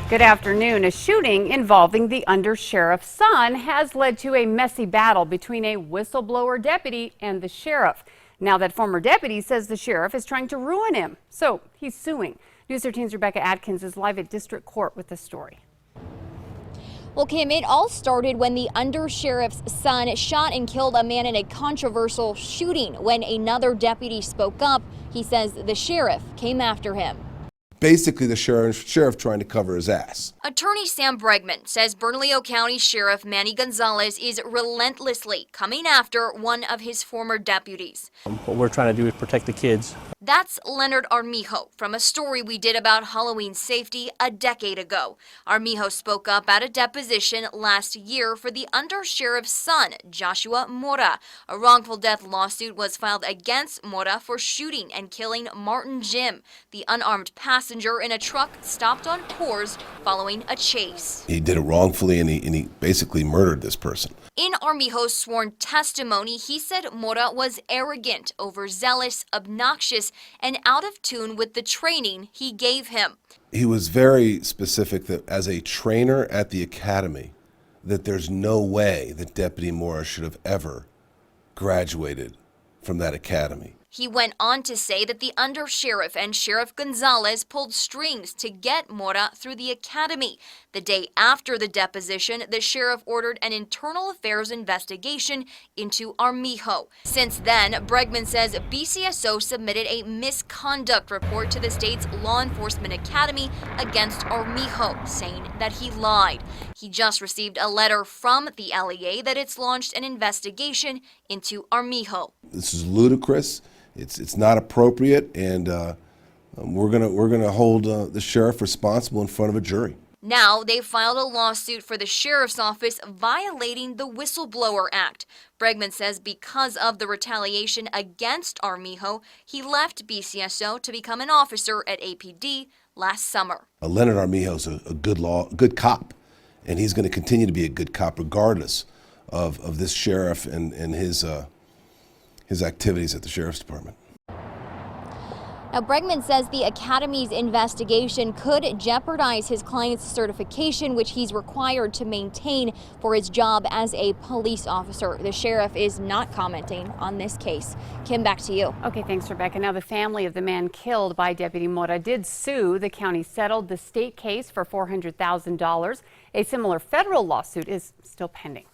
Good afternoon. A shooting involving the undersheriff's son has led to a messy battle between a whistleblower deputy and the sheriff. Now that former deputy says the sheriff is trying to ruin him, so he's suing. News 13's Rebecca Atkins is live at District Court with the story. Well, Kim, it all started when the undersheriff's son shot and killed a man in a controversial shooting. When another deputy spoke up, he says the sheriff came after him. Basically, the sheriff trying to cover his ass. Attorney Sam Bregman says Bernalillo County Sheriff Manny Gonzalez is relentlessly coming after one of his former deputies. What we're trying to do is protect the kids. That's Leonard Armijo from a story we did about Halloween safety a decade ago. Armijo spoke up at a deposition last year for the undersheriff's son, Joshua Mora. A wrongful death lawsuit was filed against Mora for shooting and killing Martin Jim, the unarmed passenger in a truck stopped on Coors following a chase. He did it wrongfully and he basically murdered this person. In Armijo's sworn testimony, he said Mora was arrogant, overzealous, obnoxious, and out of tune with the training he gave him. He was very specific that as a trainer at the academy, that there's no way that Deputy Mora should have ever graduated from that academy. He went on to say that the undersheriff and Sheriff Gonzalez pulled strings to get Mora through the academy. The day after the deposition, the sheriff ordered an internal affairs investigation into Armijo. Since then, Bregman says BCSO submitted a misconduct report to the state's law enforcement academy against Armijo, saying that he lied. He just received a letter from the LEA that it's launched an investigation into Armijo. This is ludicrous. It's not appropriate, and we're gonna hold the sheriff responsible in front of a jury. Now they filed a lawsuit for the sheriff's office violating the Whistleblower Act. Bregman says because of the retaliation against Armijo, he left BCSO to become an officer at APD last summer. Leonard Armijo's a good cop, and he's going to continue to be a good cop regardless of this sheriff and his activities at the sheriff's department. Now, Bregman says the academy's investigation could jeopardize his client's certification, which he's required to maintain for his job as a police officer. The sheriff is not commenting on this case. Kim, back to you. Okay, thanks, Rebecca. Now, the family of the man killed by Deputy Mora did sue. The county settled the state case for $400,000. A similar federal lawsuit is still pending.